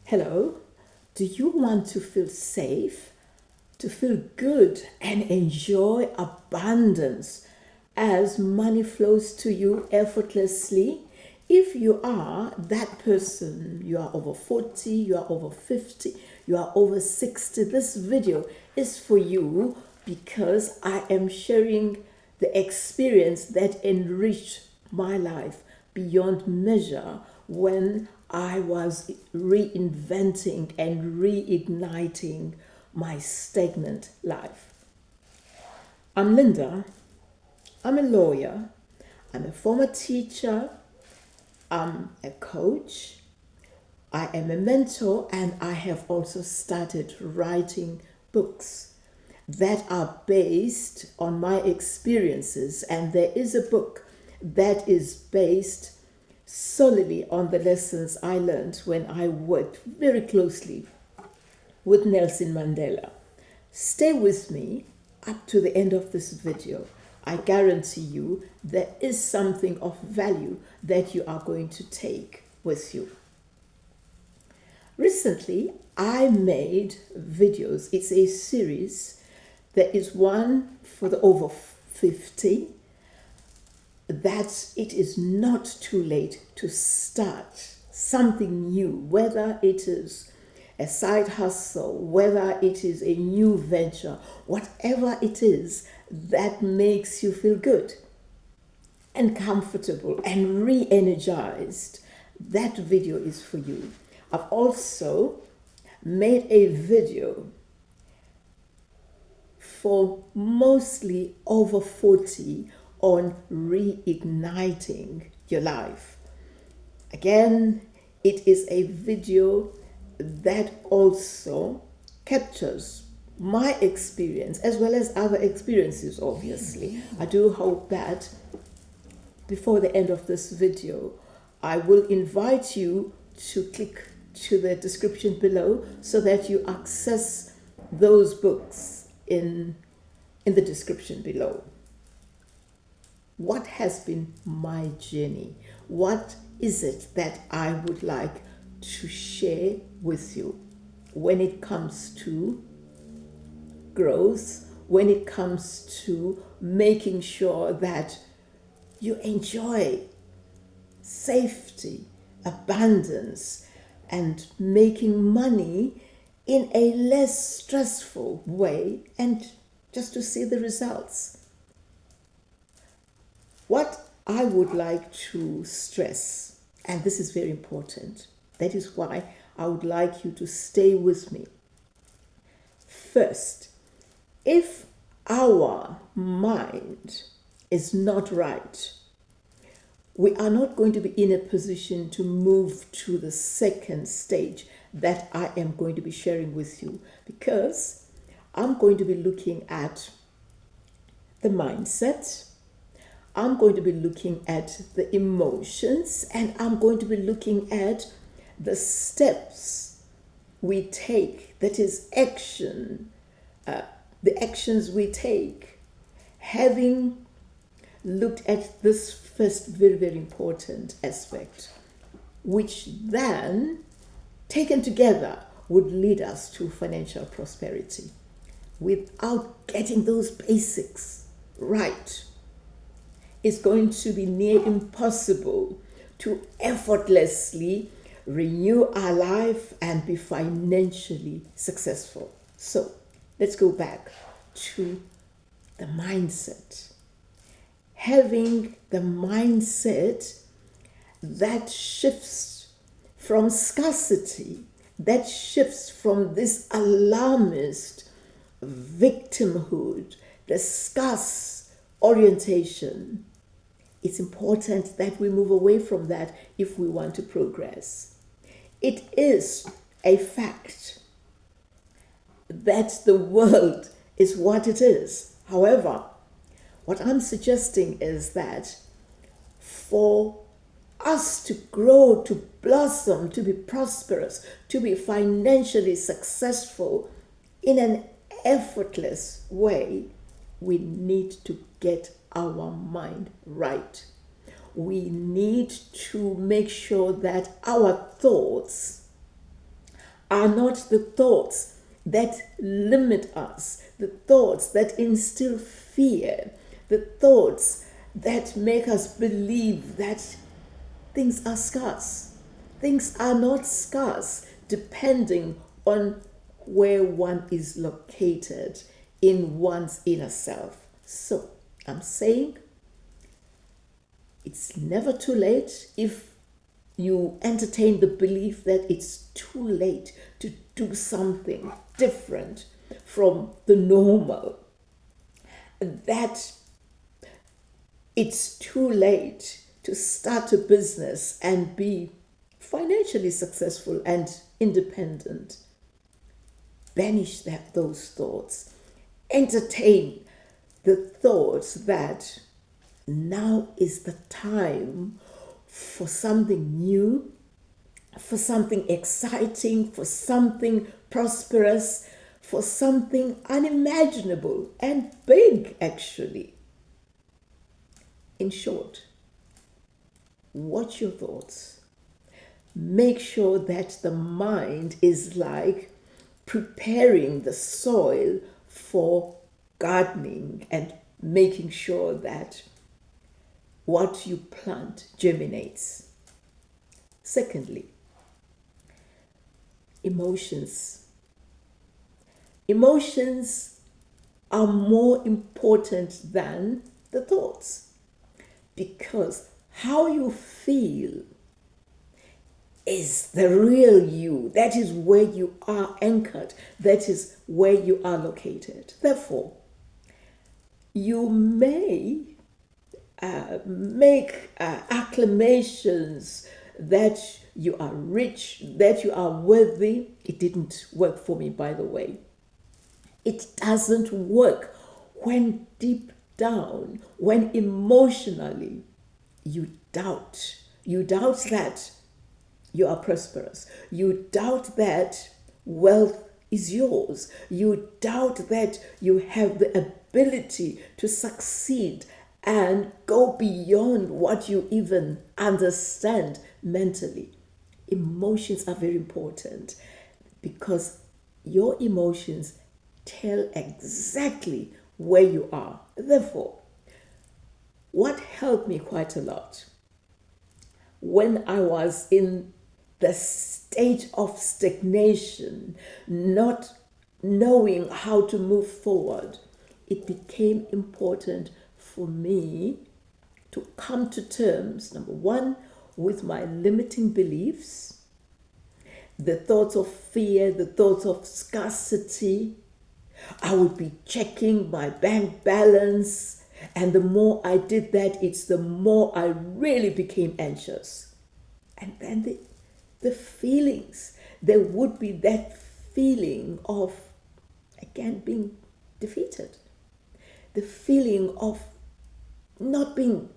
Hello, do you want to feel safe, to feel good, and enjoy abundance as money flows to you effortlessly? If you are that person, you are over 40, you are over 50, you are over 60, this video is for you because I am sharing the experience that enriched my life beyond measure when I was reinventing and reigniting my stagnant life. I'm Linda. I'm a lawyer. I'm a former teacher. I'm a coach. I am a mentor, and I have also started writing books that are based on my experiences. And there is a book that is based solely on the lessons I learned when I worked very closely with Nelson Mandela. Stay with me up to the end of this video. I guarantee you there is something of value that you are going to take with you. Recently, I made videos. It's a series. There is one for the over 50, that it is not too late to start something new, whether it is a side hustle, whether it is a new venture, whatever it is that makes you feel good and comfortable and re-energized, that video is for you. I've also made a video for mostly over 40 on reigniting your life. Again, it is a video that also captures my experience as well as other experiences, obviously. I do hope that before the end of this video, I will invite you to click to the description below so that you access those books in the description below. What has been my journey? What is it that I would like to share with you when it comes to growth, when it comes to making sure that you enjoy safety, abundance, and making money in a less stressful way, and just to see the results. What I would like to stress, and this is very important, that is why I would like you to stay with me. First, if our mind is not right, we are not going to be in a position to move to the second stage that I am going to be sharing with you, because I'm going to be looking at the mindset, I'm going to be looking at the emotions, and I'm going to be looking at the steps we take, that is action, the actions we take. Having looked at this first very, very important aspect, which then, taken together, would lead us to financial prosperity. Without getting those basics right, it's going to be near impossible to effortlessly renew our life and be financially successful. So let's go back to the mindset. Having the mindset that shifts from scarcity, that shifts from this alarmist victimhood, the scarce orientation. It's important that we move away from that if we want to progress. It is a fact that the world is what it is. However, what I'm suggesting is that for us to grow, to blossom, to be prosperous, to be financially successful in an effortless way, we need to get our mind right. We need to make sure that our thoughts are not the thoughts that limit us, the thoughts that instill fear, the thoughts that make us believe that things are scarce. Things are not scarce depending on where one is located in one's inner self. So I'm saying it's never too late if you entertain the belief that it's too late to do something different from the normal, that it's too late to start a business and be financially successful and independent. Banish those thoughts. Entertain the thoughts that now is the time for something new, for something exciting, for something prosperous, for something unimaginable and big, actually. In short, watch your thoughts. Make sure that the mind is like preparing the soil for gardening and making sure that what you plant germinates. Secondly, emotions. Emotions are more important than the thoughts, because how you feel is the real you. That is where you are anchored. That is where you are located. Therefore, you may make acclamations that you are rich, that you are worthy. It didn't work for me, by the way. It doesn't work when deep down, when emotionally you doubt. You doubt that you are prosperous. You doubt that wealth is yours. You doubt that you have the ability to succeed and go beyond what you even understand mentally. Emotions are very important because your emotions tell exactly where you are. Therefore, what helped me quite a lot when I was in the state of stagnation, not knowing how to move forward, it became important for me to come to terms, number one, with my limiting beliefs, the thoughts of fear, the thoughts of scarcity. I would be checking my bank balance, and the more I did that, it's the more I really became anxious. And then the feelings, there would be that feeling of, again, being defeated, the feeling of not being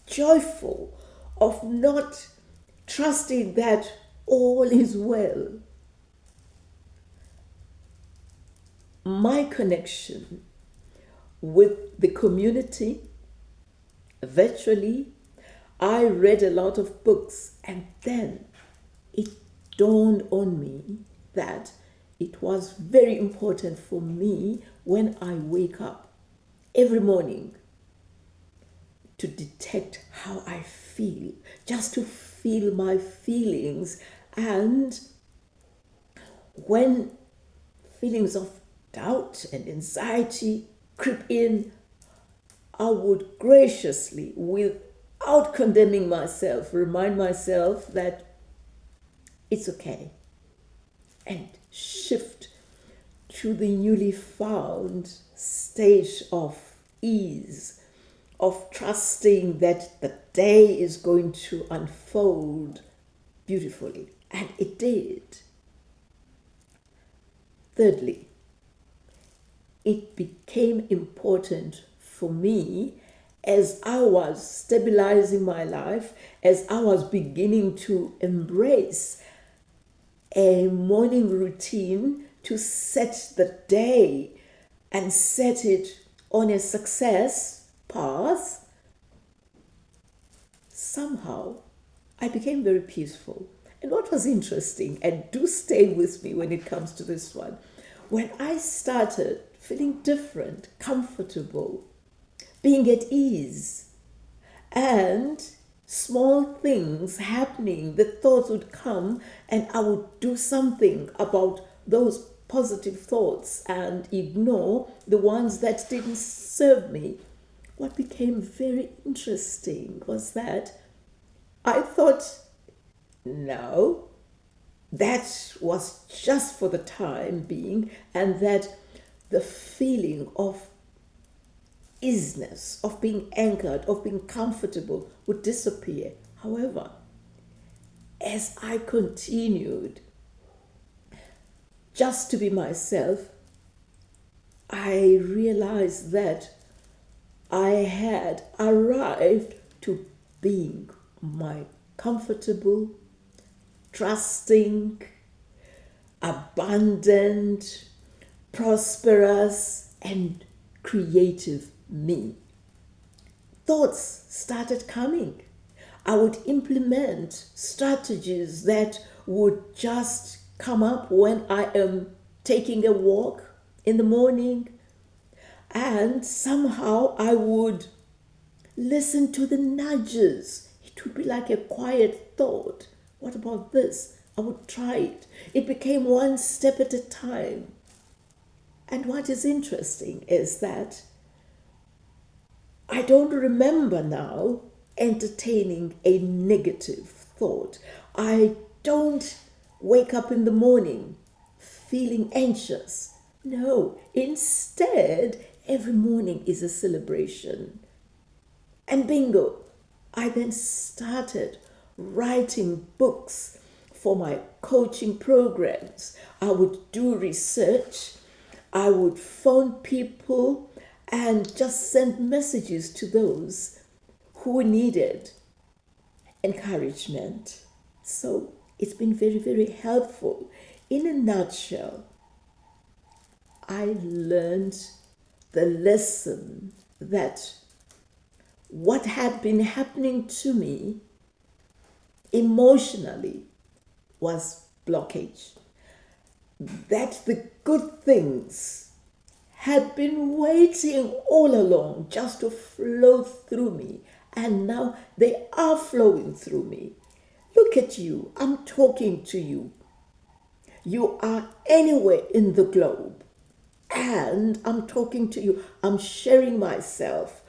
joyful, of not trusting that all is well. My connection with the community virtually, I read a lot of books, and then it dawned on me that it was very important for me when I wake up every morning to detect how I feel, just to feel my feelings. And when feelings of doubt and anxiety creep in, I would graciously, without condemning myself, remind myself that it's okay, and shift to the newly found state of ease, of trusting that the day is going to unfold beautifully. And it did. Thirdly, it became important for me as I was stabilizing my life, as I was beginning to embrace a morning routine to set the day and set it on a success path. Somehow I became very peaceful. And what was interesting, and do stay with me when it comes to this one, when I started feeling different, comfortable, being at ease, and small things happening, the thoughts would come and I would do something about those positive thoughts and ignore the ones that didn't serve me. What became very interesting was that I thought, no, that was just for the time being, and that the feeling of easiness, of being anchored, of being comfortable would disappear. However, as I continued just to be myself, I realized that I had arrived to being my comfortable, trusting, abundant, prosperous, and creative me. Thoughts started coming. I would implement strategies that would just come up when I am taking a walk in the morning, and somehow I would listen to the nudges. It would be like a quiet thought. What about this? I would try it. It became one step at a time. And what is interesting is that I don't remember now entertaining a negative thought. I don't wake up in the morning feeling anxious. No, instead, every morning is a celebration. And bingo, I then started writing books for my coaching programs. I would do research. I would phone people and just send messages to those who needed encouragement. So it's been very, very helpful. In a nutshell, I learned the lesson that what had been happening to me emotionally was blockage. That the good things had been waiting all along just to flow through me, and now they are flowing through me. Look at you, I'm talking to you. You are anywhere in the globe, and I'm talking to you. I'm sharing myself.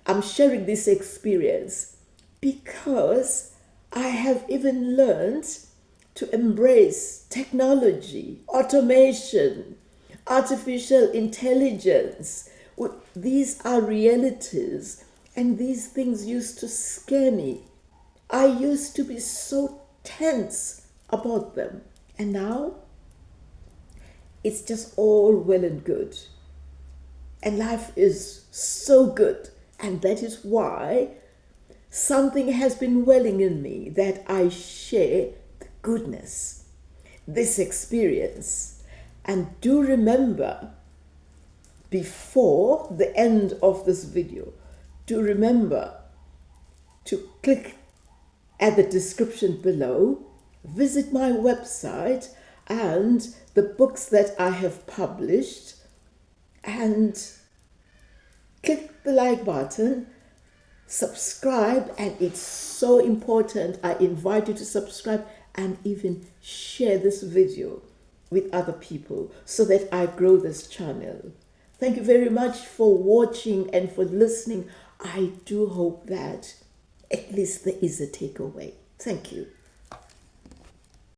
I'm sharing this experience because I have even learned to embrace technology, automation, artificial intelligence. These are realities, and these things used to scare me. I used to be so tense about them, and now it's just all well and good. And life is so good, and that is why something has been welling in me that I share the goodness, this experience. And do remember, before the end of this video, do remember to click at the description below, visit my website and the books that I have published, and click the like button, subscribe, and it's so important. I invite you to subscribe and even share this video with other people so that I grow this channel. Thank you very much for watching and for listening. I do hope that at least there is a takeaway. Thank you.